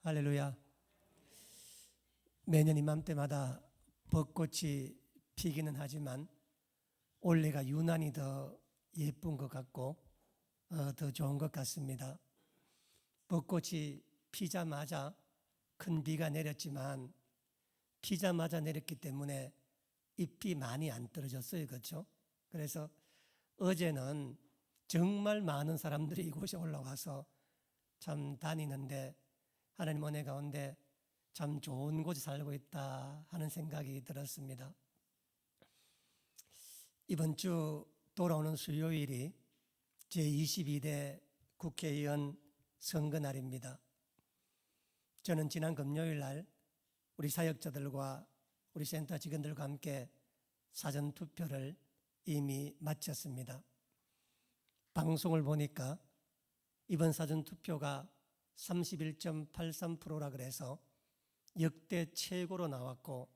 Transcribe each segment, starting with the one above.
할렐루야. 매년 이맘때마다 벚꽃이 피기는 하지만 올해가 유난히 더 예쁜 것 같고 더 좋은 것 같습니다. 벚꽃이 피자마자 큰 비가 내렸지만 피자마자 내렸기 때문에 잎이 많이 안 떨어졌어요. 그렇죠? 그래서 어제는 정말 많은 사람들이 이곳에 올라와서 참 다니는데 하나님 은혜 가운데 참 좋은 곳에 살고 있다 하는 생각이 들었습니다. 이번 주 돌아오는 수요일이 제22대 국회의원 선거날입니다. 저는 지난 금요일 날 우리 사역자들과 우리 센터 직원들과 함께 사전투표를 이미 마쳤습니다. 방송을 보니까 이번 사전투표가 31.83%라 그래서 역대 최고로 나왔고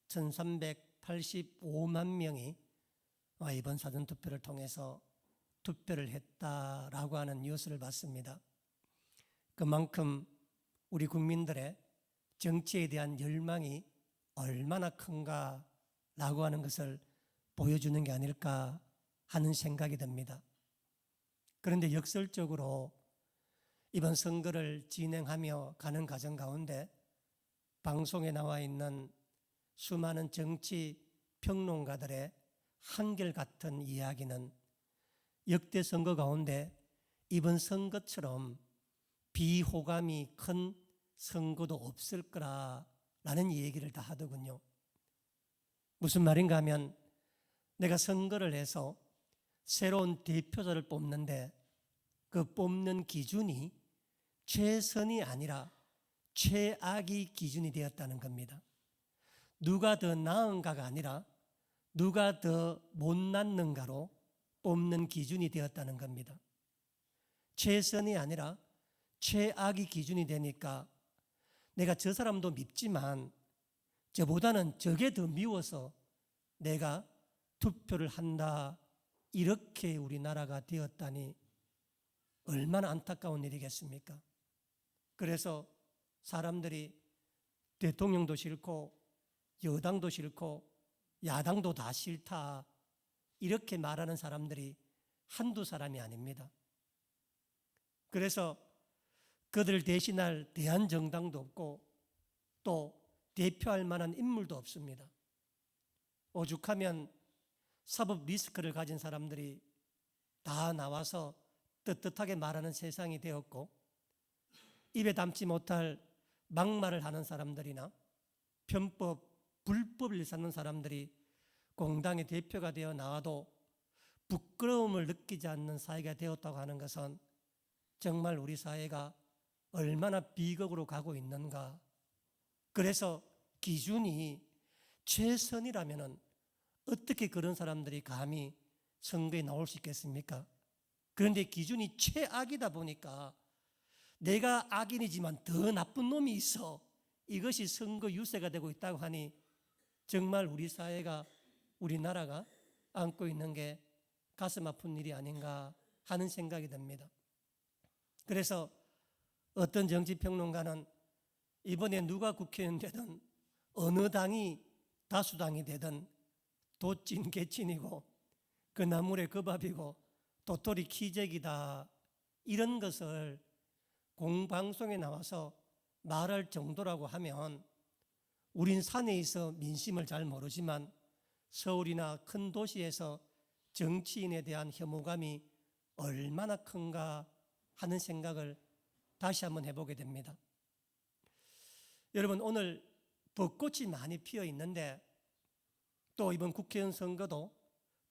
1385만 명이 이번 사전투표를 통해서 투표를 했다라고 하는 뉴스를 봤습니다. 그만큼 우리 국민들의 정치에 대한 열망이 얼마나 큰가라고 하는 것을 보여주는 게 아닐까 하는 생각이 듭니다. 그런데 역설적으로 이번 선거를 진행하며 가는 과정 가운데 방송에 나와 있는 수많은 정치 평론가들의 한결같은 이야기는 역대 선거 가운데 이번 선거처럼 비호감이 큰 선거도 없을 거라는 얘기를 다 하더군요. 무슨 말인가 하면 내가 선거를 해서 새로운 대표자를 뽑는데 그 뽑는 기준이 최선이 아니라 최악이 기준이 되었다는 겁니다. 누가 더 나은가가 아니라 누가 더 못났는가로 뽑는 기준이 되었다는 겁니다. 최선이 아니라 최악이 기준이 되니까 내가 저 사람도 밉지만 저보다는 저게 더 미워서 내가 투표를 한다, 이렇게 우리나라가 되었다니 얼마나 안타까운 일이겠습니까? 그래서 사람들이 대통령도 싫고 여당도 싫고 야당도 다 싫다, 이렇게 말하는 사람들이 한두 사람이 아닙니다. 그래서 그들을 대신할 대한정당도 없고 또 대표할 만한 인물도 없습니다. 오죽하면 사법 리스크를 가진 사람들이 다 나와서 떳떳하게 말하는 세상이 되었고, 입에 담지 못할 막말을 하는 사람들이나 편법, 불법을 일삼는 사람들이 공당의 대표가 되어 나와도 부끄러움을 느끼지 않는 사회가 되었다고 하는 것은 정말 우리 사회가 얼마나 비극으로 가고 있는가. 그래서 기준이 최선이라면 어떻게 그런 사람들이 감히 선거에 나올 수 있겠습니까? 그런데 기준이 최악이다 보니까 내가 악인이지만 더 나쁜 놈이 있어, 이것이 선거 유세가 되고 있다고 하니 정말 우리 사회가, 우리나라가 안고 있는 게 가슴 아픈 일이 아닌가 하는 생각이 듭니다. 그래서 어떤 정치평론가는 이번에 누가 국회의원 되든 어느 당이 다수당이 되든 도찐 개찐이고 그 나물에 그 밥이고 도토리 키재기다, 이런 것을 공방송에 나와서 말할 정도라고 하면 우린 산에 있어 민심을 잘 모르지만 서울이나 큰 도시에서 정치인에 대한 혐오감이 얼마나 큰가 하는 생각을 다시 한번 해보게 됩니다. 여러분, 오늘 벚꽃이 많이 피어 있는데 또 이번 국회의원 선거도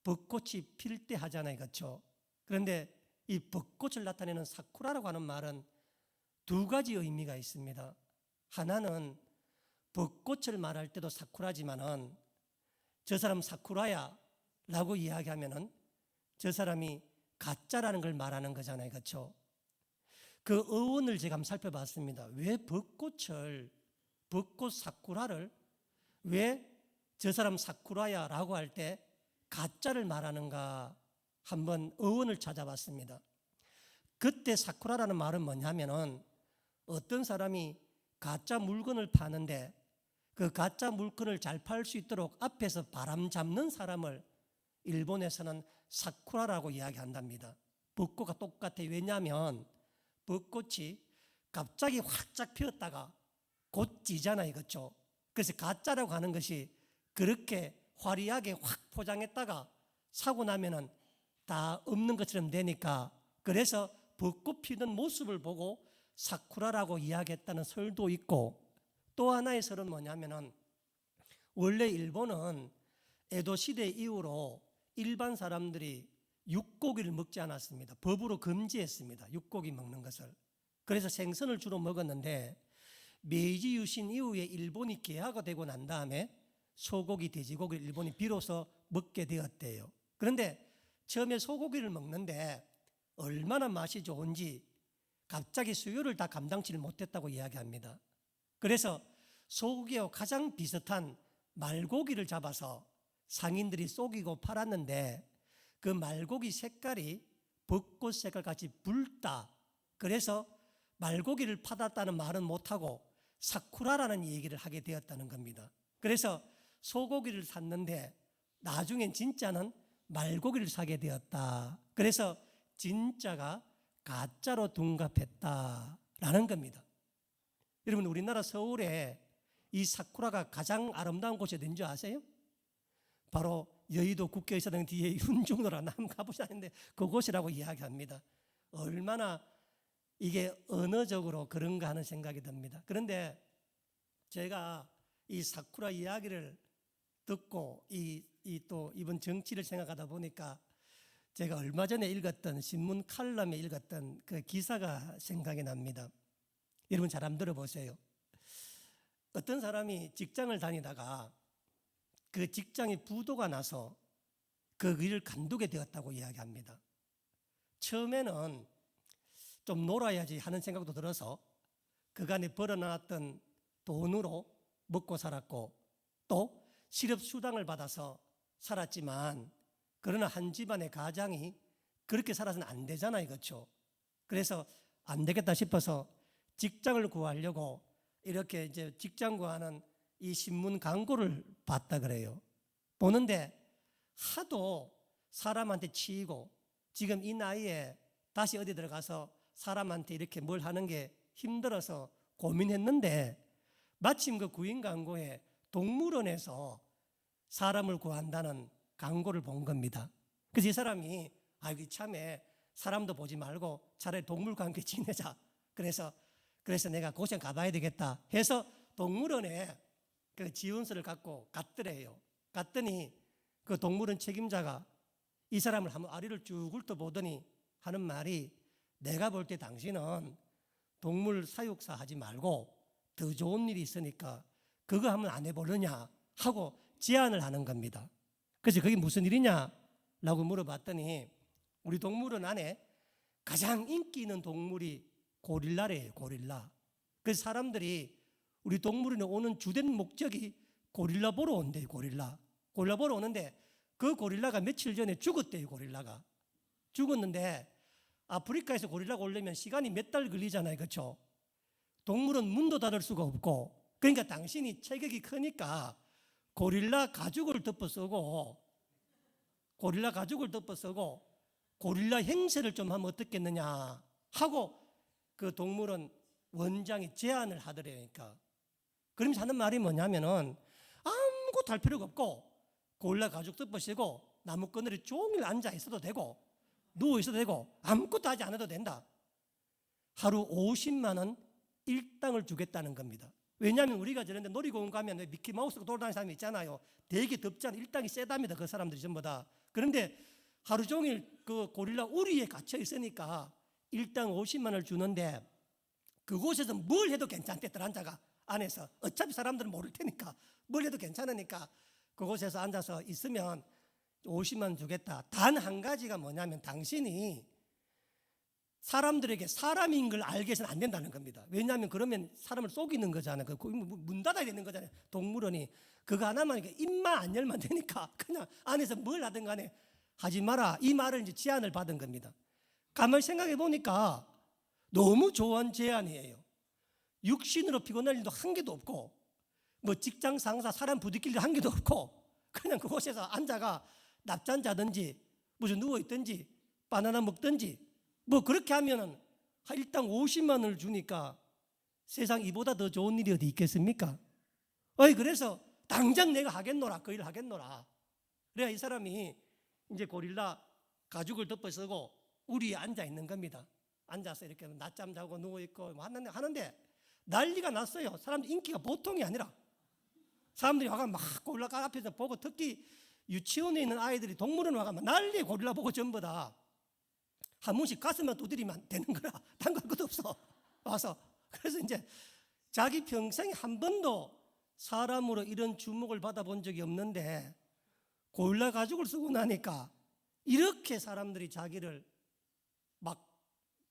벚꽃이 필 때 하잖아요. 그렇죠? 그런데 이 벚꽃을 나타내는 사쿠라라고 하는 말은 두 가지 의미가 있습니다. 하나는 벚꽃을 말할 때도 사쿠라지만은 저 사람 사쿠라야 라고 이야기하면은 저 사람이 가짜라는 걸 말하는 거잖아요. 그렇죠? 그 어원을 제가 한번 살펴봤습니다. 왜 벚꽃을, 벚꽃 사쿠라를 왜 저 사람 사쿠라야 라고 할 때 가짜를 말하는가 한번 어원을 찾아봤습니다. 그때 사쿠라라는 말은 뭐냐면은 어떤 사람이 가짜 물건을 파는데 그 가짜 물건을 잘 팔 수 있도록 앞에서 바람 잡는 사람을 일본에서는 사쿠라라고 이야기한답니다. 벚꽃과 똑같아요. 왜냐하면 벚꽃이 갑자기 활짝 피었다가 곧 지잖아요. 그렇죠? 그래서 가짜라고 하는 것이 그렇게 화려하게 확 포장했다가 사고 나면은 다 없는 것처럼 되니까, 그래서 벚꽃 피는 모습을 보고 사쿠라라고 이야기했다는 설도 있고, 또 하나의 설은 뭐냐면은 원래 일본은 에도 시대 이후로 일반 사람들이 육고기를 먹지 않았습니다. 법으로 금지했습니다. 육고기 먹는 것을. 그래서 생선을 주로 먹었는데 메이지 유신 이후에 일본이 개화가 되고 난 다음에 소고기, 돼지고기를 일본이 비로소 먹게 되었대요. 그런데 처음에 소고기를 먹는데 얼마나 맛이 좋은지 갑자기 수요를 다 감당치를 못했다고 이야기합니다. 그래서 소고기와 가장 비슷한 말고기를 잡아서 상인들이 속이고 팔았는데 그 말고기 색깔이 벚꽃 색깔 같이 붉다. 그래서 말고기를 팔았다는 말은 못하고 사쿠라라는 얘기를 하게 되었다는 겁니다. 그래서 소고기를 샀는데 나중엔 진짜는 말고기를 사게 되었다. 그래서 진짜가 가짜로 둔갑했다라는 겁니다. 여러분, 우리나라 서울에 이 사쿠라가 가장 아름다운 곳이 어딘지 아세요? 바로 여의도 국회의사당 뒤에 윤중로라 남 가보셨는데 그곳이라고 이야기합니다. 얼마나 이게 언어적으로 그런가 하는 생각이 듭니다. 그런데 제가 이 사쿠라 이야기를 듣고 또 이번 정치를 생각하다 보니까 제가 얼마 전에 읽었던 신문 칼럼에 읽었던 그 기사가 생각이 납니다. 여러분 잘 한번 들어보세요. 어떤 사람이 직장을 다니다가 그 직장이 부도가 나서 그 일을 관두게 되었다고 이야기합니다. 처음에는 좀 놀아야지 하는 생각도 들어서 그간에 벌어놨던 돈으로 먹고 살았고 또 실업수당을 받아서 살았지만, 그러나 한 집안의 가장이 그렇게 살아서는 안 되잖아요. 그렇죠? 그래서 안 되겠다 싶어서 직장을 구하려고 이렇게 이제 직장 구하는 이 신문 광고를 봤다 그래요. 보는데 하도 사람한테 치이고 지금 이 나이에 다시 어디 들어가서 사람한테 이렇게 뭘 하는 게 힘들어서 고민했는데 마침 그 구인 광고에 동물원에서 사람을 구한다는 광고를 본 겁니다. 그래서 이 사람이 이 참에 사람도 보지 말고 차라리 동물과 함께 지내자. 그래서 내가 고생 가봐야 되겠다 해서 동물원에 그 지원서를 갖고 갔더래요. 갔더니 그 동물원 책임자가 이 사람을 한번 아래를 쭉 훑어보더니 하는 말이, 내가 볼 때 당신은 동물 사육사 하지 말고 더 좋은 일이 있으니까 그거 한번 안 해보느냐 하고 제안을 하는 겁니다. 그래서 그게 무슨 일이냐 라고 물어봤더니 우리 동물원 안에 가장 인기 있는 동물이 고릴라래요. 고릴라. 그래서 사람들이 우리 동물원에 오는 주된 목적이 고릴라 보러 온대요. 고릴라 보러 오는데 그 고릴라가 며칠 전에 죽었대요. 고릴라가 죽었는데 아프리카에서 고릴라가 오려면 시간이 몇 달 걸리잖아요. 그렇죠? 동물원 문도 닫을 수가 없고, 그러니까 당신이 체격이 크니까 고릴라 가죽을 덮어 쓰고 고릴라 행세를 좀 하면 어떻겠느냐 하고 그 동물원 원장이 제안을 하더래요. 그러니까 그러면서 하는 말이 뭐냐면은 아무것도 할 필요가 없고 고릴라 가죽 덮어 쓰고 나뭇그늘에 종일 앉아 있어도 되고 누워 있어도 되고 아무것도 하지 않아도 된다. 하루 50만 원 일당을 주겠다는 겁니다. 왜냐하면 우리가 저런데 놀이공원 가면 미키마우스가 돌아다니는 사람이 있잖아요. 되게 덥잖아요. 일당이 세답니다. 그 사람들이 전부 다. 그런데 하루 종일 그 고릴라 우리에 갇혀 있으니까 일당 50만 원을 주는데 그곳에서 뭘 해도 괜찮대. 앉아가 안에서 어차피 사람들은 모를 테니까 뭘 해도 괜찮으니까 그곳에서 앉아서 있으면 50만 원 주겠다. 단 한 가지가 뭐냐면 당신이 사람들에게 사람인 걸 알게 해서는 안 된다는 겁니다. 왜냐하면 그러면 사람을 속이는 거잖아요. 문 닫아야 되는 거잖아요. 동물원이. 그거 하나만 입만 안 열면 되니까 그냥 안에서 뭘 하든 간에 하지 마라. 이 말을 이제 제안을 받은 겁니다. 가만히 생각해 보니까 너무 좋은 제안이에요. 육신으로 피곤할 일도 한 개도 없고, 뭐 직장 상사 사람 부딪힐 일도 한 개도 없고, 그냥 그곳에서 앉아가 낮잠 자든지 무슨 누워있든지 바나나 먹든지 뭐 그렇게 하면은 일당 50만 원을 주니까 세상 이보다 더 좋은 일이 어디 있겠습니까? 그래서 당장 내가 하겠노라, 그 일 하겠노라. 그래야 이 사람이 이제 고릴라 가죽을 덮어 쓰고 우리에 앉아 있는 겁니다. 앉아서 이렇게 낮잠 자고 누워있고 하는데 난리가 났어요. 사람들 인기가 보통이 아니라 사람들이 와가 막 고릴라 앞에서 보고, 특히 유치원에 있는 아이들이 동물원 와가 막 난리, 고릴라 보고 전부 다 한 번씩 가슴만 두드리면 되는 거라. 당할 것도 없어 와서. 그래서 이제 자기 평생에 한 번도 사람으로 이런 주목을 받아본 적이 없는데 고릴라 가죽을 쓰고 나니까 이렇게 사람들이 자기를 막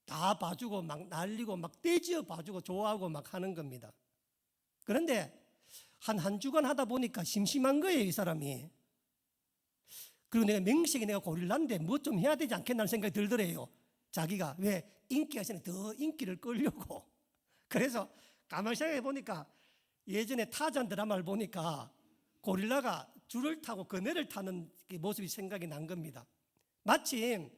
다 봐주고 막 날리고 막 떼지어 봐주고 좋아하고 막 하는 겁니다. 그런데 한 주간 하다 보니까 심심한 거예요, 이 사람이. 그리고 내가 고릴라인데 뭐 좀 해야 되지 않겠나는 생각이 들더래요. 자기가 왜 인기가 있으니 더 인기를 끌려고. 그래서 가만히 생각해 보니까 예전에 타잔 드라마를 보니까 고릴라가 줄을 타고 그네를 타는 모습이 생각이 난 겁니다. 마침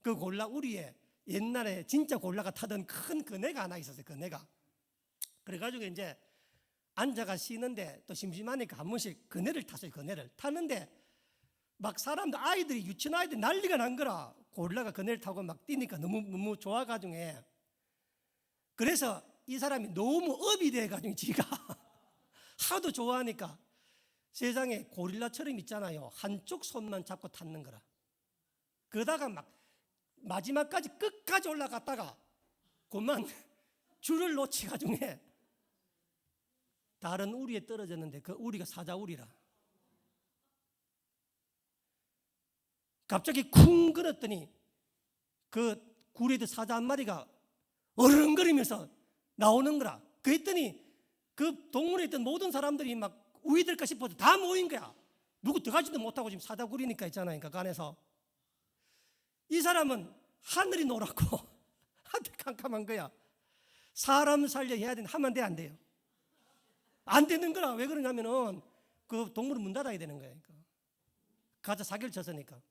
그 고릴라 우리에 옛날에 진짜 고릴라가 타던 큰 그네가 하나 있었어요. 그네가. 그래가지고 이제 앉아가 쉬는데 또 심심하니까 한 번씩 그네를 탔어요. 그네를 타는데 막 사람들, 아이들이, 유치원 아이들이 난리가 난 거라. 고릴라가 그네를 타고 막 뛰니까 너무 좋아가지고. 그래서 이 사람이 너무 업이 돼가지고 지가 하도 좋아하니까 세상에 고릴라처럼 있잖아요. 한쪽 손만 잡고 탔는 거라. 그러다가 막 마지막까지 끝까지 올라갔다가 그만 줄을 놓치가지고 다른 우리에 떨어졌는데 그 우리가 사자우리라. 갑자기 쿵 그랬더니 그 굴에 있던 사자 한 마리가 어른거리면서 나오는 거라. 그랬더니 그 동물에 있던 모든 사람들이 막 우위될까 싶어서 다 모인 거야. 누구 들어가지도 못하고 지금 사자굴이니까 있잖아요. 그 안에서. 이 사람은 하늘이 노랗고 하늘이 캄캄한 거야. 사람 살려 해야 되는데 하면 안 돼요. 안 되는 거라. 왜 그러냐면은 그 동물은 문 닫아야 되는 거야. 가자 사기를 쳤으니까.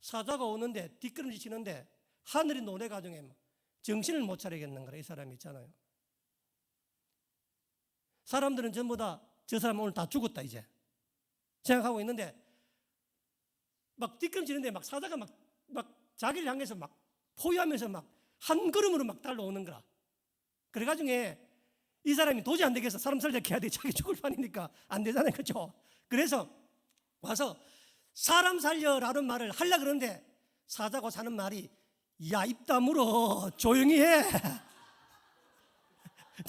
사자가 오는데 뒷걸음질 치는데 하늘이 노래가지고 정신을 못 차리겠는 거라. 이 사람이 있잖아요. 사람들은 전부 다 저 사람 오늘 다 죽었다 이제 생각하고 있는데 막 뒷걸음치는데 막 사자가 막 자기를 향해서 막 포위하면서 막 한 걸음으로 막 달려오는 거라. 그래가지고 이 사람이 도저히 안 되겠어. 사람 살려 해야 돼. 자기 죽을 판이니까 안 되잖아요. 그렇죠? 그래서 와서 사람 살려라는 말을 하려고 그러는데 사자가 사는 말이, 야, 입 다물어. 조용히 해.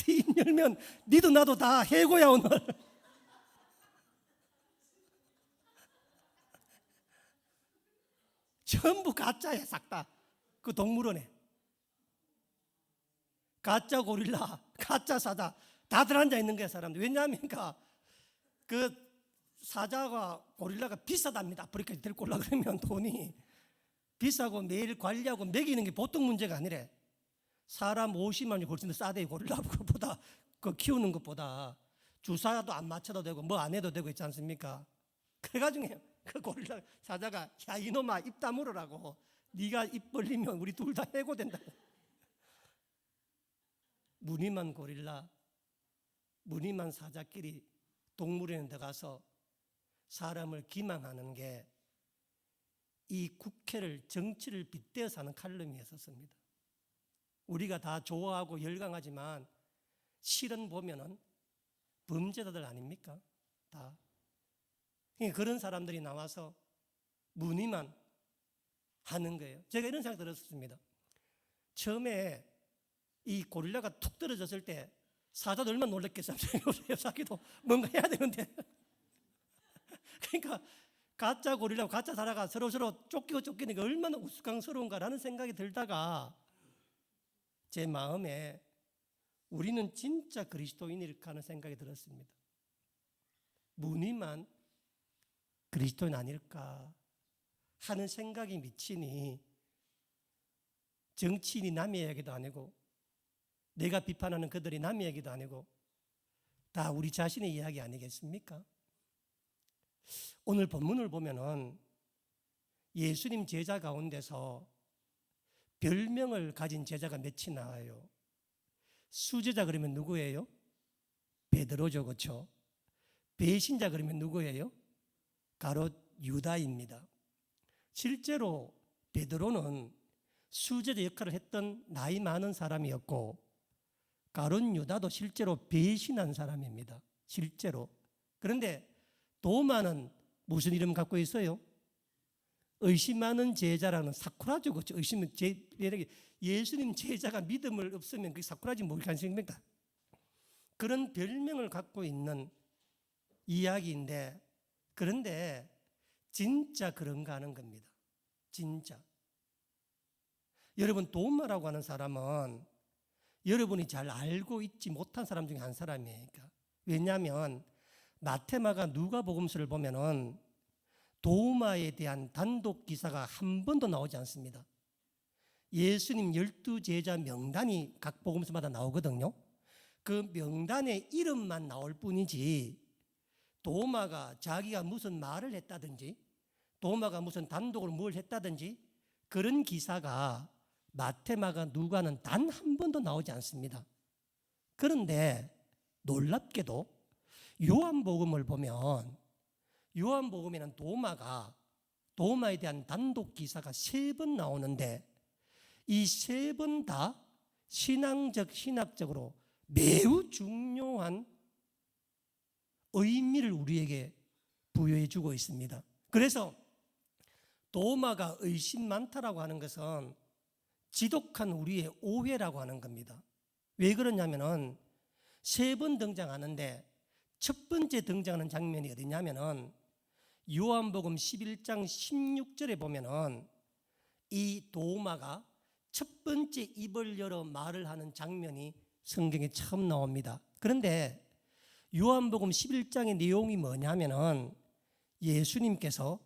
네 입 열면 니도 나도 다 해고야 오늘. 전부 가짜야 싹 다. 그 동물원에 가짜 고릴라, 가짜 사자 다들 앉아 있는 거야 사람들. 왜냐하면 그 사자가 고릴라가 비싸답니다. 아프리카에 데리고 올라 그러면 돈이 비싸고 매일 관리하고 먹이는 게 보통 문제가 아니래. 사람 50만 원이 훨씬 더 싸대. 고릴라보다 그 키우는 것보다 주사도 안 맞춰도 되고 뭐 안 해도 되고 있지 않습니까? 그래가지고 그 고릴라 사자가, 야 이놈아 입 다물으라고. 네가 입 벌리면 우리 둘 다 해고된다고. 무늬만 고릴라, 무늬만 사자끼리 동물원에 들어가서 사람을 기망하는 게 이 국회를, 정치를 빗대어서 하는 칼럼이었습니다. 우리가 다 좋아하고 열광하지만 실은 보면은 범죄자들 아닙니까? 다. 그런 사람들이 나와서 문의만 하는 거예요. 제가 이런 생각 들었습니다. 처음에 이 고릴라가 툭 떨어졌을 때 사자도 얼마나 놀랬겠어요. 자기도 뭔가 해야 되는데. 그러니까 가짜 고릴라와 가짜 사자가 서로 쫓기니까 얼마나 우스꽝스러운가라는 생각이 들다가 제 마음에 우리는 진짜 그리스도인일까 하는 생각이 들었습니다. 무늬만 그리스도인 아닐까 하는 생각이 미치니 정치인이 남의 이야기도 아니고 내가 비판하는 그들이 남의 얘기도 아니고 다 우리 자신의 이야기 아니겠습니까? 오늘 본문을 보면은 예수님 제자 가운데서 별명을 가진 제자가 몇이 나와요. 수제자 그러면 누구예요? 베드로죠, 그렇죠? 배신자 그러면 누구예요? 가롯 유다입니다. 실제로 베드로는 수제자 역할을 했던 나이 많은 사람이었고 가롯 유다도 실제로 배신한 사람입니다. 실제로. 그런데 도마는 무슨 이름 갖고 있어요? 의심하는 제자라는 사쿠라죠. 그렇죠? 예수님 제자가 믿음을 없으면 그 사쿠라지 뭘 가능성입니까? 그런 별명을 갖고 있는 이야기인데, 그런데 진짜 그런가 하는 겁니다. 진짜. 여러분, 도마라고 하는 사람은 여러분이 잘 알고 있지 못한 사람 중에 한 사람이에요. 왜냐하면 마태마가 누가복음서를 보면은 도마에 대한 단독 기사가 한 번도 나오지 않습니다. 예수님 12제자 명단이 각 복음서마다 나오거든요. 그 명단에 이름만 나올 뿐이지 도마가 자기가 무슨 말을 했다든지 도마가 무슨 단독으로 뭘 했다든지 그런 기사가 마태마가 누가는 단 한 번도 나오지 않습니다. 그런데 놀랍게도 요한복음을 보면 요한복음에는 도마에 대한 단독 기사가 3번 나오는데 이 3번 다 신학적으로 매우 중요한 의미를 우리에게 부여해 주고 있습니다. 그래서 도마가 의심 많다라고 하는 것은 지독한 우리의 오해라고 하는 겁니다. 왜 그러냐면은 3번 등장하는데 첫 번째 등장하는 장면이 어디냐면은 요한복음 11장 16절에 보면은 이 도마가 첫 번째 입을 열어 말을 하는 장면이 성경에 처음 나옵니다. 그런데 요한복음 11장의 내용이 뭐냐면은 예수님께서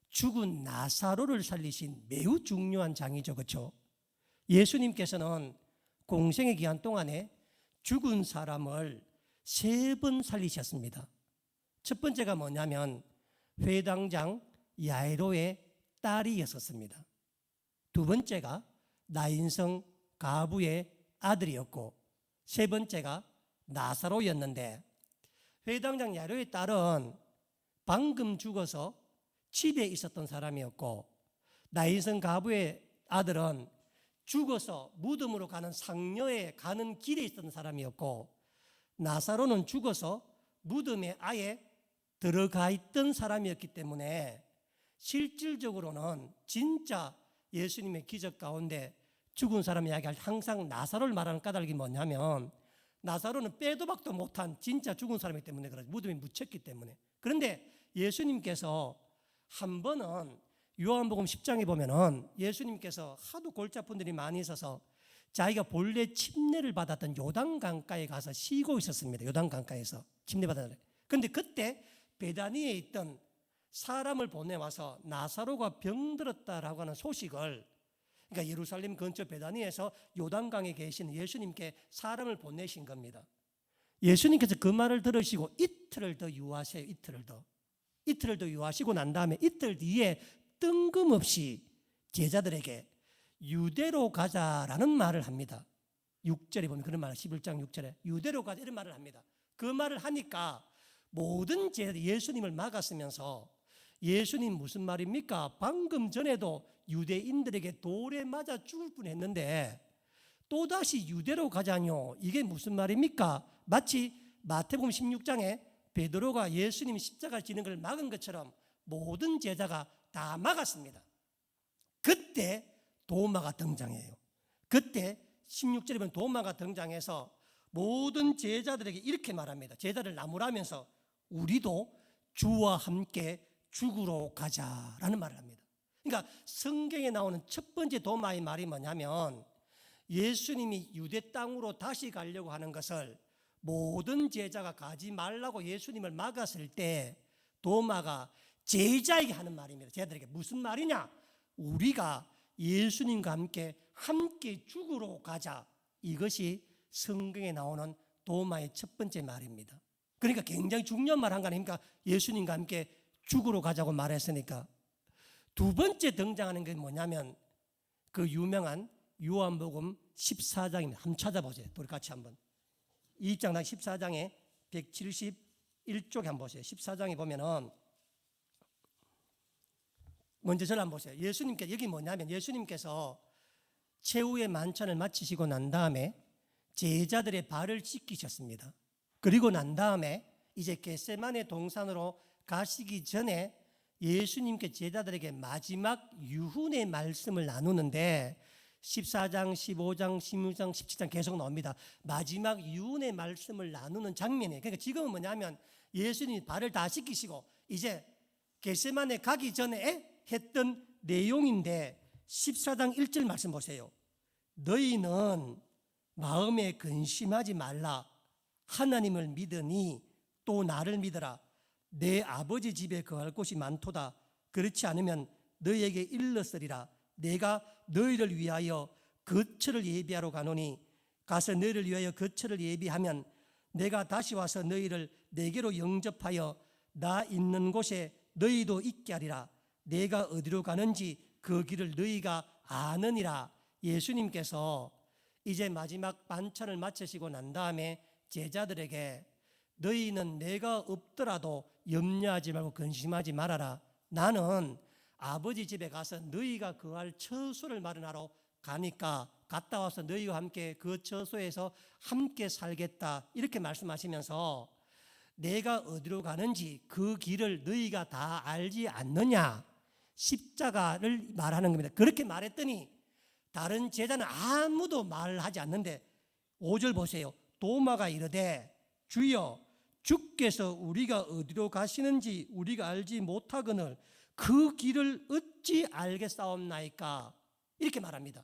죽은 나사로를 살리신 매우 중요한 장이죠. 그렇죠? 예수님께서는 공생의 기간 동안에 죽은 사람을 3번 살리셨습니다. 첫 번째가 뭐냐면 회당장 야이로의 딸이었습니다. 두 번째가 나인성 가부의 아들이었고 세 번째가 나사로였는데 회당장 야이로의 딸은 방금 죽어서 집에 있었던 사람이었고 나인성 가부의 아들은 죽어서 무덤으로 가는 상녀에 가는 길에 있었던 사람이었고 나사로는 죽어서 무덤에 아예 들어가 있던 사람이었기 때문에 실질적으로는 진짜 예수님의 기적 가운데 죽은 사람 이야기할 때 항상 나사로를 말하는 까닭이 뭐냐면 나사로는 빼도 박도 못한 진짜 죽은 사람이기 때문에 그렇죠. 무덤에 묻혔기 때문에. 그런데 예수님께서 한 번은 요한복음 10장에 보면은 예수님께서 하도 골치 아픈 분들이 많이 있어서 자기가 본래 침례를 받았던 요단강가에 가서 쉬고 있었습니다. 요단강가에서 침례받았는데 그런데 그때 베다니에 있던 사람을 보내와서 나사로가 병들었다라고 하는 소식을 그러니까 예루살렘 근처 베다니에서 요단강에 계신 예수님께 사람을 보내신 겁니다. 예수님께서 그 말을 들으시고 이틀을 더 유하세요. 이틀을 더 유하시고 난 다음에 이틀 뒤에 뜬금없이 제자들에게 유대로 가자라는 말을 합니다. 6절에 보면 그런 말을 11장 6절에 유대로 가자 이런 말을 합니다. 그 말을 하니까 모든 제자들이 예수님을 막았으면서 예수님 무슨 말입니까? 방금 전에도 유대인들에게 돌에 맞아 죽을 뻔했는데 또다시 유대로 가자뇨. 이게 무슨 말입니까? 마치 마태복음 16장에 베드로가 예수님 십자가 지는 걸 막은 것처럼 모든 제자가 다 막았습니다. 그때 도마가 등장해요. 그때 16절에 보면 도마가 등장해서 모든 제자들에게 이렇게 말합니다. 제자를 나무라면서 우리도 주와 함께 죽으러 가자라는 말을 합니다. 그러니까 성경에 나오는 첫 번째 도마의 말이 뭐냐면 예수님이 유대 땅으로 다시 가려고 하는 것을 모든 제자가 가지 말라고 예수님을 막았을 때 도마가 제자에게 하는 말입니다. 제자들에게 무슨 말이냐? 우리가 예수님과 함께 죽으러 가자. 이것이 성경에 나오는 도마의 첫 번째 말입니다. 그러니까 굉장히 중요한 말 한 거 아닙니까? 예수님과 함께 죽으러 가자고 말했으니까. 두 번째 등장하는 게 뭐냐면 그 유명한 요한복음 14장입니다. 한번 찾아보세요. 우리 같이 한번. 이 입장 14장에 171쪽에 한번 보세요. 14장에 보면은 먼저 저를 한번 보세요. 예수님께 여기 뭐냐면 예수님께서 최후의 만찬을 마치시고 난 다음에 제자들의 발을 씻기셨습니다. 그리고 난 다음에 이제 겟세마네 동산으로 가시기 전에 예수님께 제자들에게 마지막 유훈의 말씀을 나누는데 14장, 15장, 16장, 17장 계속 나옵니다. 마지막 유훈의 말씀을 나누는 장면이에요. 그러니까 지금은 뭐냐면 예수님이 발을 다 씻기시고 이제 겟세마네 가기 전에 했던 내용인데 14장 1절 말씀 보세요. 너희는 마음에 근심하지 말라. 하나님을 믿으니 또 나를 믿어라. 내 아버지 집에 거할 곳이 많도다. 그렇지 않으면 너희에게 일렀으리라. 내가 너희를 위하여 거처를 예비하러 가노니 가서 너희를 위하여 거처를 예비하면 내가 다시 와서 너희를 내게로 영접하여 나 있는 곳에 너희도 있게 하리라. 내가 어디로 가는지 그 길을 너희가 아느니라. 예수님께서 이제 마지막 만찬을 마치시고 난 다음에 제자들에게 너희는 내가 없더라도 염려하지 말고 근심하지 말아라. 나는 아버지 집에 가서 너희가 거할 처소를 마련하러 가니까 갔다 와서 너희와 함께 그 처소에서 함께 살겠다. 이렇게 말씀하시면서 내가 어디로 가는지 그 길을 너희가 다 알지 않느냐. 십자가를 말하는 겁니다. 그렇게 말했더니 다른 제자는 아무도 말하지 않는데 5절 보세요. 도마가 이르되 주여 주께서 우리가 어디로 가시는지 우리가 알지 못하거늘 그 길을 어찌 알겠사옵나이까. 이렇게 말합니다.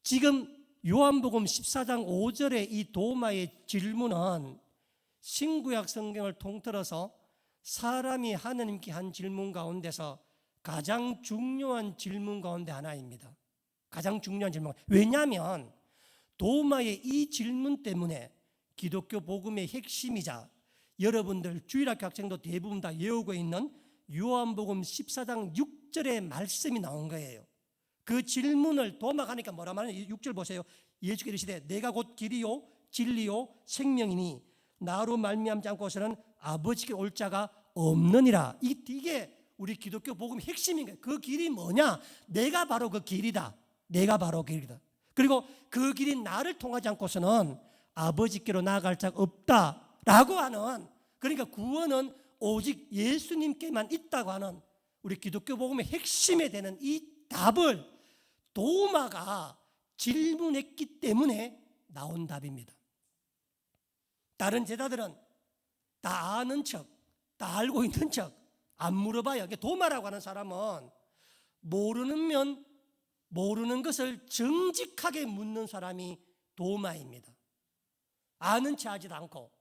지금 요한복음 14장 5절의 이 도마의 질문은 신구약 성경을 통틀어서 사람이 하느님께 한 질문 가운데서 가장 중요한 질문 가운데 하나입니다. 가장 중요한 질문. 왜냐하면 도마의 이 질문 때문에 기독교 복음의 핵심이자 여러분들 주일학교 학생도 대부분 다 외우고 있는 요한복음 14장 6절의 말씀이 나온 거예요. 그 질문을 도마가니까 뭐라 말하냐. 6절 보세요. 예수께서 이르시되 내가 곧 길이요 진리요 생명이니 나로 말미암지 않고서는 아버지께 올 자가 없느니라. 이게 우리 기독교 복음의 핵심인 거예요. 그 길이 뭐냐? 내가 바로 그 길이다. 내가 바로 그 길이다. 그리고 그 길이 나를 통하지 않고서는 아버지께로 나아갈 자가 없다라고 하는, 그러니까 구원은 오직 예수님께만 있다고 하는 우리 기독교 복음의 핵심에 되는 이 답을 도마가 질문했기 때문에 나온 답입니다. 다른 제자들은 다 아는 척, 다 알고 있는 척 안 물어봐요. 도마라고 하는 사람은 모르는 것을 정직하게 묻는 사람이 도마입니다. 아는 체 하지도 않고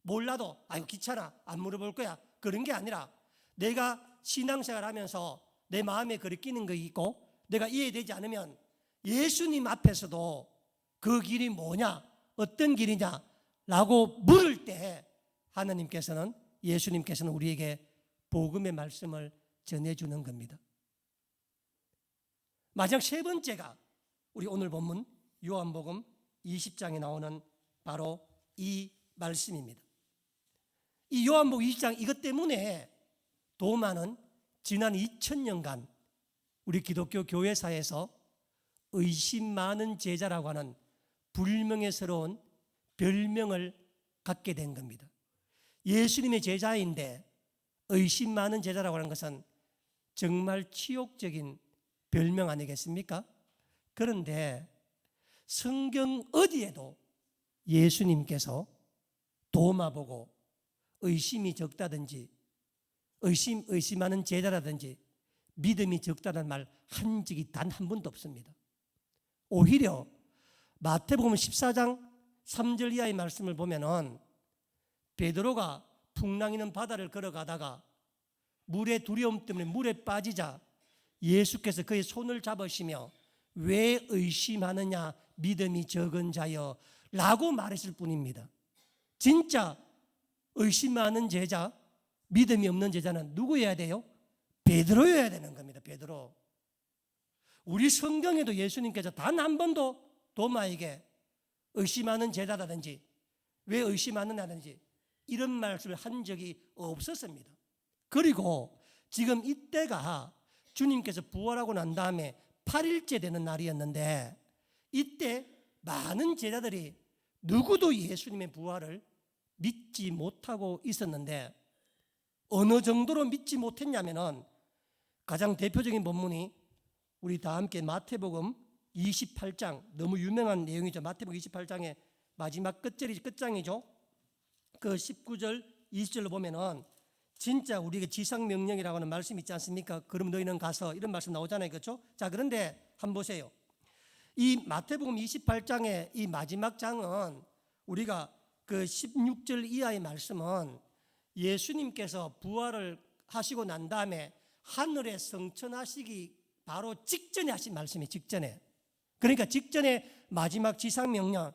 몰라도 아이고 귀찮아 안 물어볼 거야 그런 게 아니라 내가 신앙생활 하면서 내 마음에 그리 끼는 거 있고 내가 이해되지 않으면 예수님 앞에서도 그 길이 뭐냐 어떤 길이냐 라고 물을 때 하나님께서는 예수님께서는 우리에게 복음의 말씀을 전해주는 겁니다. 마지막 세 번째가 우리 오늘 본문 요한복음 20장에 나오는 바로 이 말씀입니다. 이 요한복음 20장 이것 때문에 도마는 지난 2000년간 우리 기독교 교회사에서 의심 많은 제자라고 하는 불명예스러운 별명을 갖게 된 겁니다. 예수님의 제자인데 의심 많은 제자라고 하는 것은 정말 치욕적인 별명 아니겠습니까? 그런데 성경 어디에도 예수님께서 도마 보고 의심이 적다든지 의심하는 제자라든지 믿음이 적다는 말 한 적이 단 한 번도 없습니다. 오히려 마태복음 14장 3절 이하의 말씀을 보면은 베드로가 풍랑이는 바다를 걸어가다가 물의 두려움 때문에 물에 빠지자 예수께서 그의 손을 잡으시며 왜 의심하느냐 믿음이 적은 자여 라고 말했을 뿐입니다. 진짜 의심하는 제자, 믿음이 없는 제자는 누구여야 돼요? 베드로여야 되는 겁니다. 베드로. 우리 성경에도 예수님께서 단 한 번도 도마에게 의심하는 제자라든지 왜 의심하느냐든지 이런 말씀을 한 적이 없었습니다. 그리고 지금 이때가 주님께서 부활하고 난 다음에 8일째 되는 날이었는데 이때 많은 제자들이 누구도 예수님의 부활을 믿지 못하고 있었는데 어느 정도로 믿지 못했냐면은 가장 대표적인 본문이 우리 다 함께 마태복음 28장, 너무 유명한 내용이죠. 마태복음 28장의 마지막 끝장이죠. 그 19절 20절로 보면은 진짜 우리에게 지상명령이라고 하는 말씀이 있지 않습니까? 그럼 너희는 가서 이런 말씀 나오잖아요. 그렇죠? 자, 그런데 한번 보세요. 이 마태복음 28장의 이 마지막 장은 우리가 그 16절 이하의 말씀은 예수님께서 부활을 하시고 난 다음에 하늘에 성천하시기 바로 직전에 하신 말씀이 직전에. 그러니까 직전에 마지막 지상명령,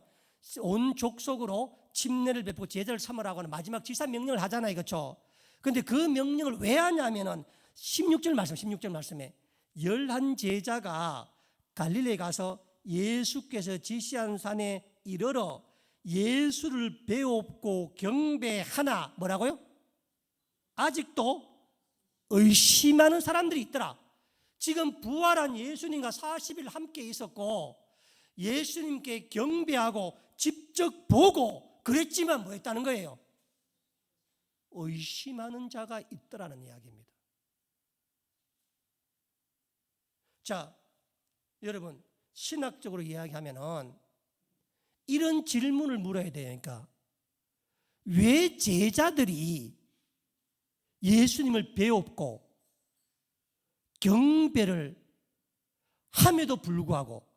온 족속으로 침례를 베푸고 제자를 삼으라고 하는 마지막 지상명령을 하잖아요. 그렇죠? 그런데 그 명령을 왜 하냐면은 16절 말씀에 11 제자가 갈릴리에 가서 예수께서 지시한 산에 이르러 예수를 배웁고 경배하나 뭐라고요? 아직도 의심하는 사람들이 있더라. 지금 부활한 예수님과 40일 함께 있었고 예수님께 경배하고 직접 보고 그랬지만 뭐 했다는 거예요? 의심하는 자가 있더라는 이야기입니다. 자, 여러분 신학적으로 이야기하면은 이런 질문을 물어야 돼요. 그러니까 왜 제자들이 예수님을 배웠고 경배를 함에도 불구하고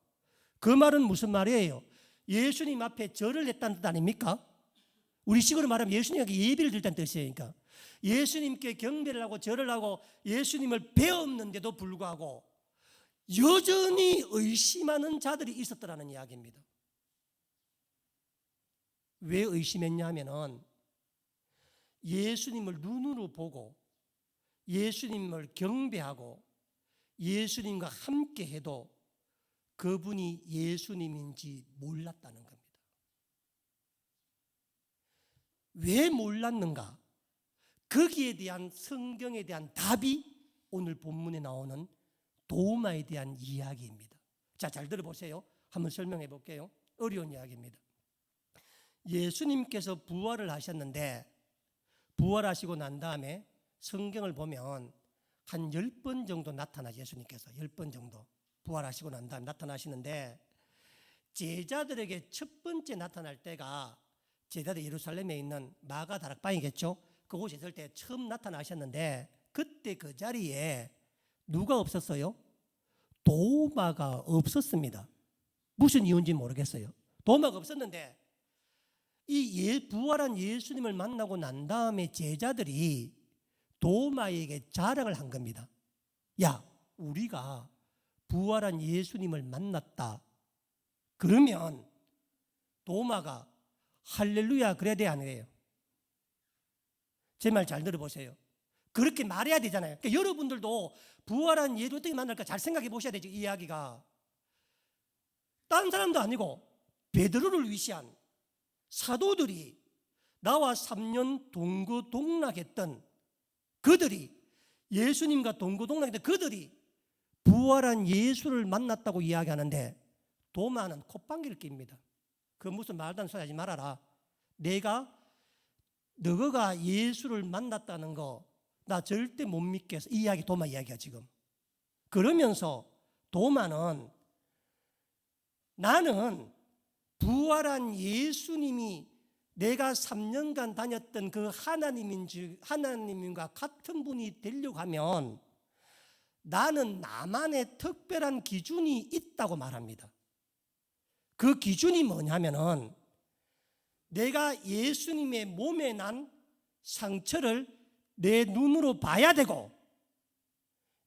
그 말은 무슨 말이에요? 예수님 앞에 절을 했다는 뜻 아닙니까? 우리 식으로 말하면 예수님에게 예배를 드렸다는 뜻이에요. 그러니까 예수님께 경배를 하고 절을 하고 예수님을 배웠는데도 불구하고 여전히 의심하는 자들이 있었더라는 이야기입니다. 왜 의심했냐 하면은 예수님을 눈으로 보고 예수님을 경배하고 예수님과 함께 해도 그분이 예수님인지 몰랐다는 겁니다. 왜 몰랐는가? 거기에 대한 성경에 대한 답이 오늘 본문에 나오는 도마에 대한 이야기입니다. 자, 잘 들어보세요. 한번 설명해 볼게요. 어려운 이야기입니다. 예수님께서 부활을 하셨는데 부활하시고 난 다음에 성경을 보면 한 10번 정도 나타나죠. 예수님께서 10번 정도 부활하시고 난 다음에 나타나시는데 제자들에게 첫 번째 나타날 때가 제자들 예루살렘에 있는 마가 다락방이겠죠. 그곳에 있을 때 처음 나타나셨는데 그때 그 자리에 누가 없었어요? 도마가 없었습니다. 무슨 이유인지 모르겠어요. 도마가 없었는데 이 부활한 예수님을 만나고 난 다음에 제자들이 도마에게 자랑을 한 겁니다. 야, 우리가 부활한 예수님을 만났다. 그러면 도마가 할렐루야 그래야 돼, 안 그래요? 제 말 잘 들어보세요. 그렇게 말해야 되잖아요. 그러니까 여러분들도 부활한 예수 어떻게 만날까 잘 생각해 보셔야 되죠. 이 이야기가 다른 사람도 아니고 베드로를 위시한 사도들이 나와 3년 동거동락했던 그들이 예수님과 동거동락했던 그들이 부활한 예수를 만났다고 이야기하는데 도마는 콧방귀를 낍니다. 그 무슨 말도 안 소리 하지 말아라. 너가 예수를 만났다는 거 나 절대 못 믿겠어. 이 이야기 도마 이야기야 지금. 그러면서 도마는 나는 부활한 예수님이 내가 3년간 다녔던 그 하나님과 같은 분이 되려고 하면 나는 나만의 특별한 기준이 있다고 말합니다. 그 기준이 뭐냐면은 내가 예수님의 몸에 난 상처를 내 눈으로 봐야 되고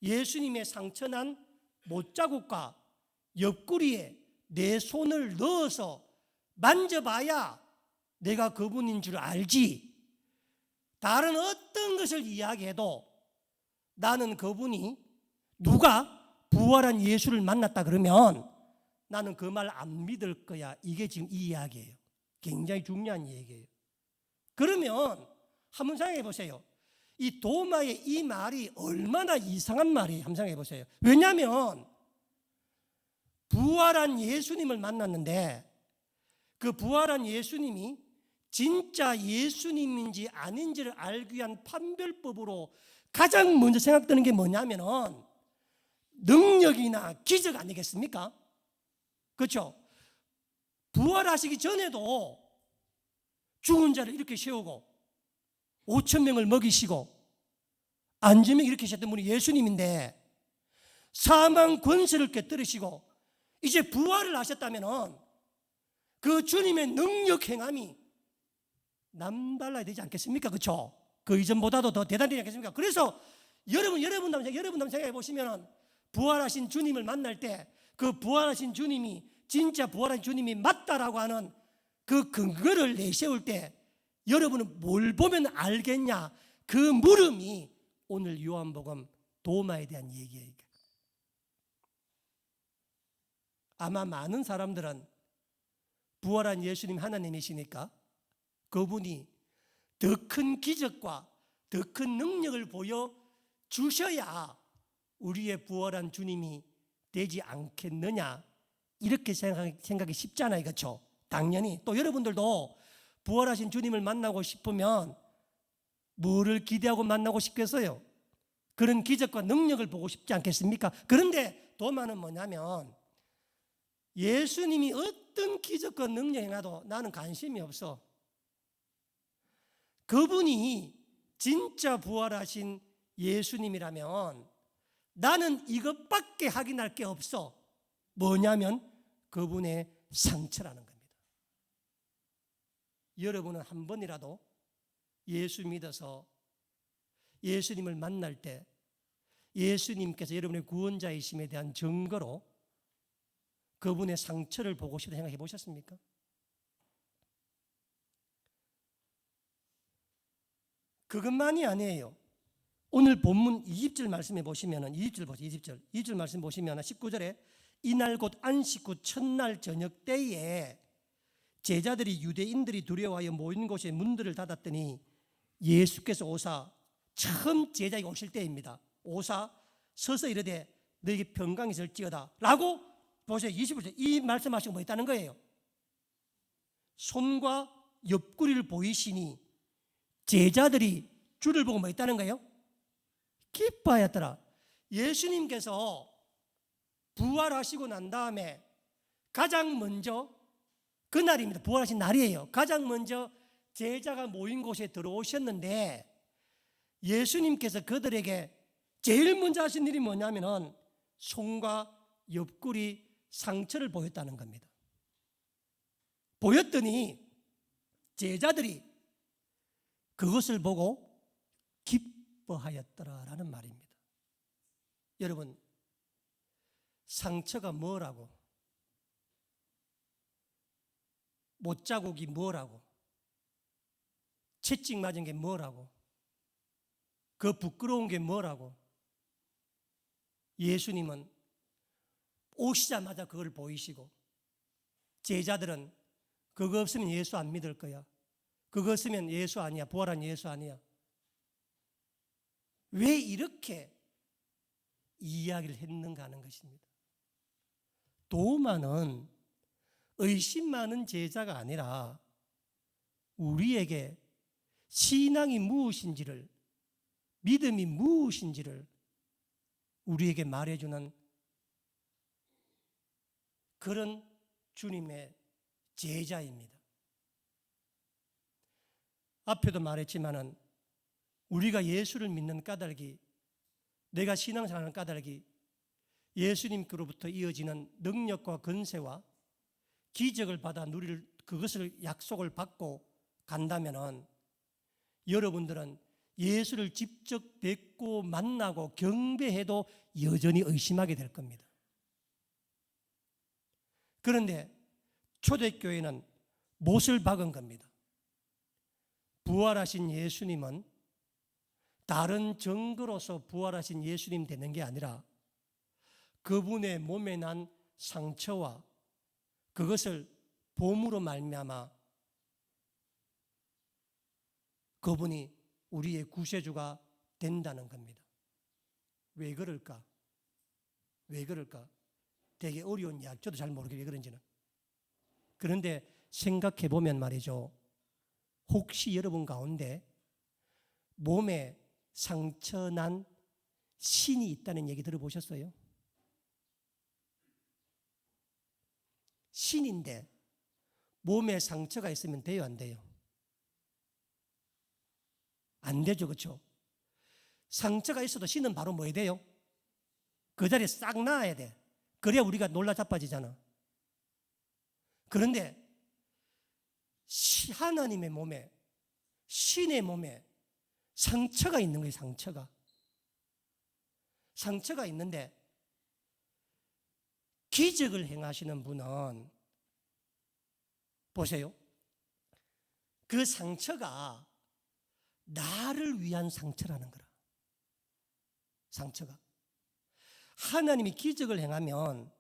예수님의 상처난 못자국과 옆구리에 내 손을 넣어서 만져봐야 내가 그분인 줄 알지, 다른 어떤 것을 이야기해도 나는 그분이, 누가 부활한 예수를 만났다 그러면 나는 그 말 안 믿을 거야. 이게 지금 이 이야기예요. 굉장히 중요한 얘기예요. 그러면 한번 생각해 보세요. 이 도마의 이 말이 얼마나 이상한 말이에요. 한번 생각해 보세요. 왜냐하면 부활한 예수님을 만났는데 그 부활한 예수님이 진짜 예수님인지 아닌지를 알기 위한 판별법으로 가장 먼저 생각되는 게 뭐냐면은 능력이나 기적 아니겠습니까? 그렇죠? 부활하시기 전에도 죽은 자를 이렇게 세우고 5천 명을 먹이시고 안지명 이렇게 하셨던 분이 예수님인데, 사망 권세를 깨뜨리시고 이제 부활을 하셨다면은 그 주님의 능력 행함이 남달라야 되지 않겠습니까? 그렇죠? 그 이전보다도 더 대단하지 않겠습니까? 그래서 여러분 한번 생각해 보시면 부활하신 주님을 만날 때 그 부활하신 주님이 진짜 부활한 주님이 맞다라고 하는 그 근거를 내세울 때 여러분은 뭘 보면 알겠냐? 그 물음이 오늘 요한복음 도마에 대한 얘기예요. 아마 많은 사람들은 부활한 예수님 하나님이시니까 그분이 더 큰 기적과 더 큰 능력을 보여주셔야 우리의 부활한 주님이 되지 않겠느냐, 이렇게 생각이 쉽잖아요. 그렇죠? 당연히 또 여러분들도 부활하신 주님을 만나고 싶으면 뭐를 기대하고 만나고 싶겠어요? 그런 기적과 능력을 보고 싶지 않겠습니까? 그런데 도마는 뭐냐면 예수님이 어떤 기적과 능력이 나도 나는 관심이 없어. 그분이 진짜 부활하신 예수님이라면 나는 이것밖에 확인할 게 없어. 뭐냐면 그분의 상처라는 겁니다. 여러분은 한 번이라도 예수 믿어서 예수님을 만날 때 예수님께서 여러분의 구원자이심에 대한 증거로 그분의 상처를 보고 싶다 생각해 보셨습니까? 그것만이 아니에요. 오늘 본문 20절 말씀해 보시면은 20절 말씀 보시면 19절에 이날 곧 안식 후 첫날 저녁 때에 제자들이 유대인들이 두려워하여 모인 곳에 문들을 닫았더니 예수께서 오사, 처음 제자가 오실 때입니다. 오사 서서 이르되 너에게 평강이 있을지어다 라고 보세요. 21절 이 말씀하시고 뭐 있다는 거예요? 손과 옆구리를 보이시니 제자들이 주를 보고 뭐 있다는 거예요? 기뻐하였더라. 예수님께서 부활하시고 난 다음에 가장 먼저 그날입니다. 부활하신 날이에요. 가장 먼저 제자가 모인 곳에 들어오셨는데 예수님께서 그들에게 제일 먼저 하신 일이 뭐냐면은 손과 옆구리 상처를 보였다는 겁니다. 보였더니 제자들이 그것을 보고 기뻐하였더라라는 말입니다. 여러분, 상처가 뭐라고? 못자국이 뭐라고? 채찍 맞은 게 뭐라고? 그 부끄러운 게 뭐라고? 예수님은 오시자마자 그걸 보이시고 제자들은 그거 없으면 예수 안 믿을 거야. 그거 없으면 예수 아니야. 부활한 예수 아니야. 왜 이렇게 이야기를 했는가 하는 것입니다. 도마는 의심 많은 제자가 아니라 우리에게 신앙이 무엇인지를, 믿음이 무엇인지를 우리에게 말해주는 그런 주님의 제자입니다. 앞에도 말했지만은 우리가 예수를 믿는 까닭이, 내가 신앙생활하는 까닭이 예수님께로부터 이어지는 능력과 권세와 기적을 받아 누릴 그것을 약속을 받고 간다면은 여러분들은 예수를 직접 뵙고 만나고 경배해도 여전히 의심하게 될 겁니다. 그런데 초대교회는 못을 박은 겁니다. 부활하신 예수님은 다른 증거로서 부활하신 예수님 되는 게 아니라 그분의 몸에 난 상처와 그것을 봄으로 말미암아 그분이 우리의 구세주가 된다는 겁니다. 왜 그럴까? 왜 그럴까? 되게 어려운 이야기, 저도 잘 모르겠어요, 왜 그런지는. 그런데 생각해 보면 말이죠, 혹시 여러분 가운데 몸에 상처난 신이 있다는 얘기 들어보셨어요? 신인데 몸에 상처가 있으면 돼요, 안 돼요? 안 되죠, 그렇죠? 상처가 있어도 신은 바로 뭐 해야 돼요? 그 자리에 싹 놔야 돼. 그래야 우리가 놀라 자빠지잖아. 그런데 하나님의 몸에, 신의 몸에 상처가 있는 거예요. 상처가 있는데 기적을 행하시는 분은 보세요, 그 상처가 나를 위한 상처라는 거라. 상처가 하나님이 기적을 행하면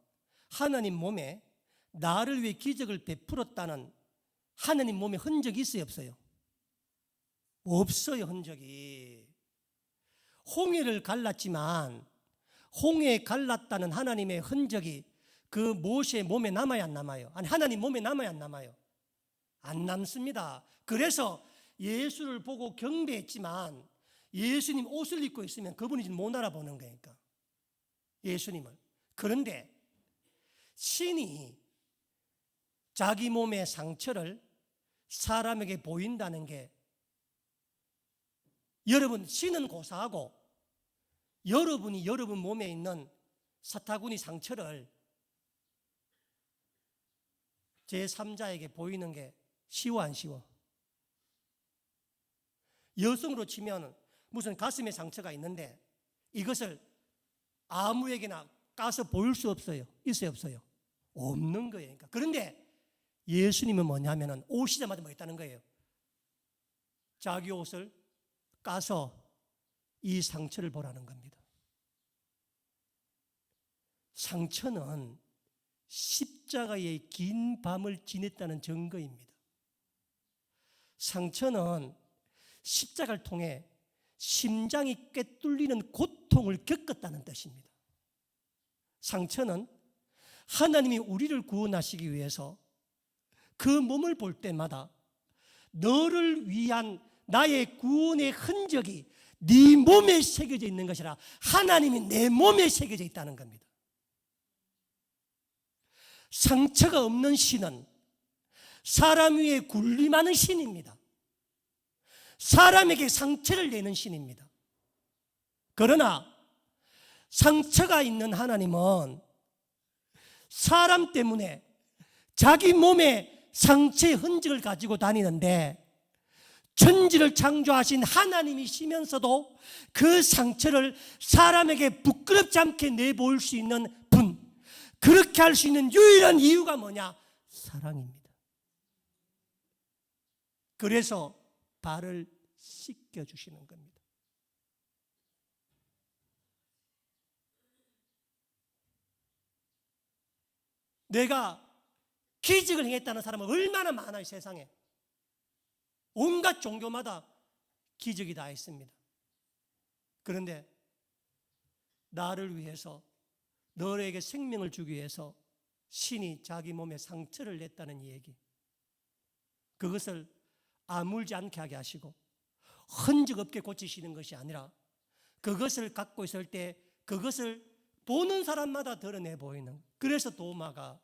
하나님 몸에 나를 위해 기적을 베풀었다는 하나님 몸에 흔적이 있어요, 없어요? 없어요, 흔적이. 홍해를 갈랐지만 홍해 갈랐다는 하나님의 흔적이 그 모세의 몸에 남아야 안 남아요? 아니, 하나님 몸에 남아야 안 남아요? 안 남습니다. 그래서 예수를 보고 경배했지만 예수님 옷을 입고 있으면 그분이 못 알아보는 거니까, 예수님을. 그런데 신이 자기 몸의 상처를 사람에게 보인다는 게, 여러분, 신은 고사하고 여러분이 여러분 몸에 있는 사타구니 상처를 제3자에게 보이는 게 쉬워, 안 쉬워? 여성으로 치면 무슨 가슴에 상처가 있는데 이것을 아무에게나 까서 보일 수 없어요. 있어요, 없어요? 없는 거예요. 그런데 예수님은 뭐냐면은 오시자마자 뭐 했다는 거예요? 자기 옷을 까서 이 상처를 보라는 겁니다. 상처는 십자가의 긴 밤을 지냈다는 증거입니다. 상처는 십자가를 통해 심장이 꿰뚫리는 고통을 겪었다는 뜻입니다. 상처는 하나님이 우리를 구원하시기 위해서 그 몸을 볼 때마다 너를 위한 나의 구원의 흔적이 네 몸에 새겨져 있는 것이라, 하나님이 내 몸에 새겨져 있다는 겁니다. 상처가 없는 신은 사람 위에 군림하는 신입니다. 사람에게 상처를 내는 신입니다. 그러나 상처가 있는 하나님은 사람 때문에 자기 몸에 상처의 흔적을 가지고 다니는데, 천지를 창조하신 하나님이시면서도 그 상처를 사람에게 부끄럽지 않게 내보일 수 있는 분, 그렇게 할 수 있는 유일한 이유가 뭐냐? 사랑입니다. 그래서 발을 씻겨주시는 겁니다. 내가 기적을 행했다는 사람은 얼마나 많아요, 세상에. 온갖 종교마다 기적이 다 있습니다. 그런데 나를 위해서, 너에게 생명을 주기 위해서 신이 자기 몸에 상처를 냈다는 얘기, 그것을 아물지 않게 하게 하시고 흔적 없게 고치시는 것이 아니라 그것을 갖고 있을 때 그것을 보는 사람마다 드러내 보이는, 그래서 도마가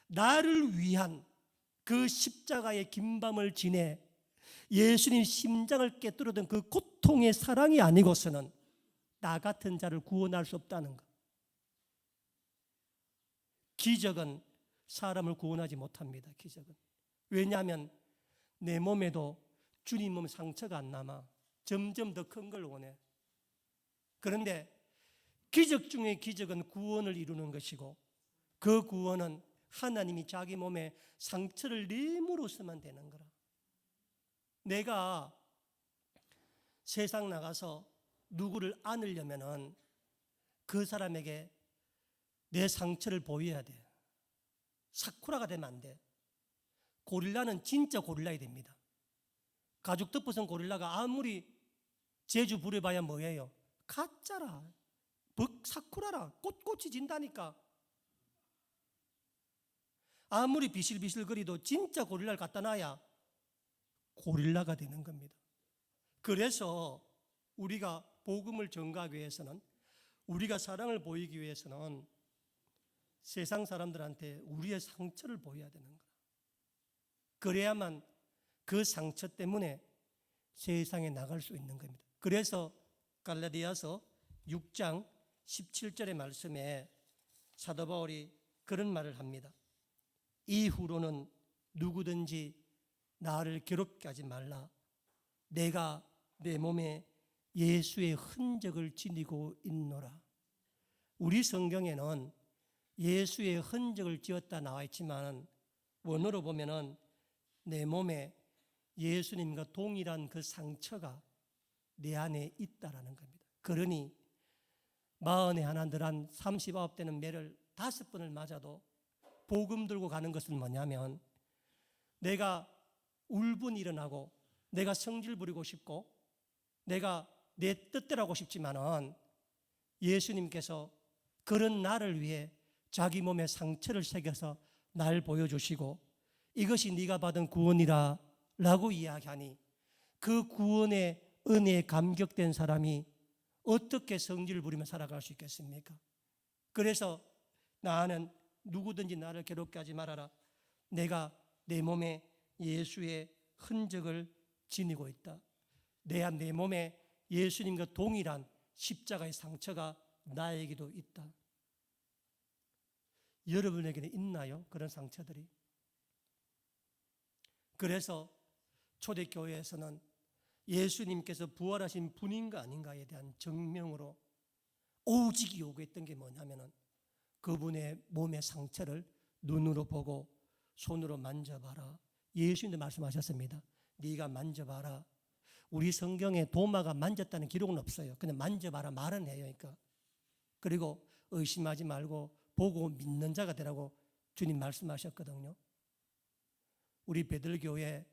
나를 위한 그 십자가의 긴 밤을 지내 예수님 심장을 꿰뚫었던 그 고통의 사랑이 아니고서는 나 같은 자를 구원할 수 없다는 것. 기적은 사람을 구원하지 못합니다. 기적은. 왜냐하면 내 몸에도 주님 몸에 상처가 안 남아. 점점 더 큰 걸 원해. 그런데 기적 중에 기적은 구원을 이루는 것이고, 그 구원은 하나님이 자기 몸에 상처를 내므로서만 되는 거라. 내가 세상 나가서 누구를 안으려면은 그 사람에게 내 상처를 보여야 돼. 사쿠라가 되면 안 돼. 고릴라는 진짜 고릴라야 됩니다. 가죽 덮어선 고릴라가 아무리 제주 부려봐야 뭐예요? 가짜라. 사쿠라라. 꽃꽃이 진다니까. 아무리 비실비실거리도 진짜 고릴라를 갖다 놔야 고릴라가 되는 겁니다. 그래서 우리가 복음을 전가하기 위해서는, 우리가 사랑을 보이기 위해서는 세상 사람들한테 우리의 상처를 보여야 되는 거다. 그래야만 그 상처 때문에 세상에 나갈 수 있는 겁니다. 그래서 갈라디아서 6장 17절의 말씀에 사도 바울이 그런 말을 합니다. 이후로는 누구든지 나를 괴롭게 하지 말라. 내가 내 몸에 예수의 흔적을 지니고 있노라. 우리 성경에는 예수의 흔적을 지었다 나와 있지만 원어로 보면은 내 몸에 예수님과 동일한 그 상처가 내 안에 있다라는 겁니다. 그러니 41 늘한 39되는 매를 5번을 맞아도 복음 들고 가는 것은 뭐냐면, 내가 울분이 일어나고 내가 성질 부리고 싶고 내가 내 뜻대로 하고 싶지만은 예수님께서 그런 나를 위해 자기 몸에 상처를 새겨서 날 보여주시고 이것이 네가 받은 구원이라 라고 이야기하니, 그 구원의 은혜에 감격된 사람이 어떻게 성질을 부리며 살아갈 수 있겠습니까? 그래서 나는 누구든지 나를 괴롭게 하지 말아라. 내가 내 몸에 예수의 흔적을 지니고 있다. 내 몸에 예수님과 동일한 십자가의 상처가 나에게도 있다. 여러분에게는 있나요? 그런 상처들이? 그래서 초대교회에서는 예수님께서 부활하신 분인가 아닌가에 대한 증명으로 오직이 요구했던 게 뭐냐면은 그분의 몸의 상처를 눈으로 보고 손으로 만져봐라. 예수님도 말씀하셨습니다. 네가 만져봐라. 우리 성경에 도마가 만졌다는 기록은 없어요. 그냥 만져봐라 말은 해요. 그러니까. 그리고 의심하지 말고 보고 믿는 자가 되라고 주님 말씀하셨거든요. 우리 베들교회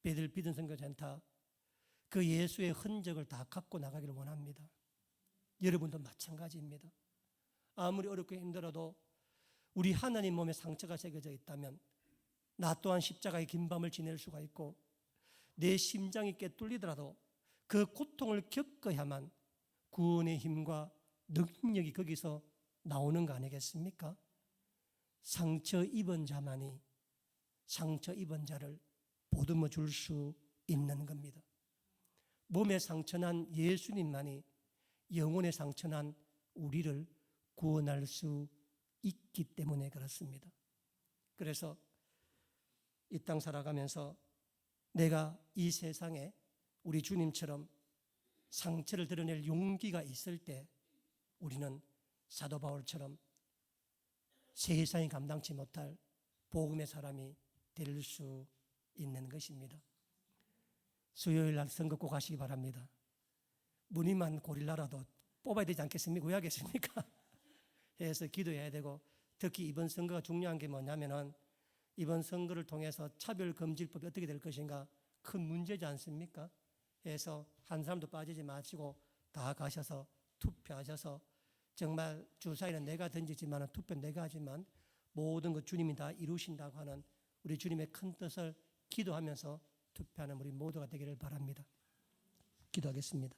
베들 비전 선교센터 그 예수의 흔적을 다 갖고 나가기를 원합니다. 여러분도 마찬가지입니다. 아무리 어렵고 힘들어도 우리 하나님 몸에 상처가 새겨져 있다면 나 또한 십자가의 긴 밤을 지낼 수가 있고 내 심장이 꿰뚫리더라도 그 고통을 겪어야만 구원의 힘과 능력이 거기서 나오는 거 아니겠습니까? 상처 입은 자만이 상처 입은 자를 보듬어 줄 수 있는 겁니다. 몸에 상처난 예수님만이 영혼의 상처난 우리를 구원할 수 있기 때문에 그렇습니다. 그래서 이 땅 살아가면서 내가 이 세상에 우리 주님처럼 상처를 드러낼 용기가 있을 때 우리는 사도 바울처럼 세상이 감당치 못할 복음의 사람이 될 수 있는 것입니다. 수요일 날 선거 꼭 하시기 바랍니다. 무늬만 고릴라라도 뽑아야 되지 않겠습니까? 왜 하겠습니까? 해서 기도해야 되고, 특히 이번 선거가 중요한 게 뭐냐면은 이번 선거를 통해서 차별금지법이 어떻게 될 것인가 큰 문제지 않습니까? 해서 한 사람도 빠지지 마시고 다 가셔서 투표하셔서 정말 주사위는 내가 던지지만 투표는 내가 하지만 모든 것 주님이 다 이루신다고 하는 우리 주님의 큰 뜻을 기도하면서 투표하는 우리 모두가 되기를 바랍니다. 기도하겠습니다.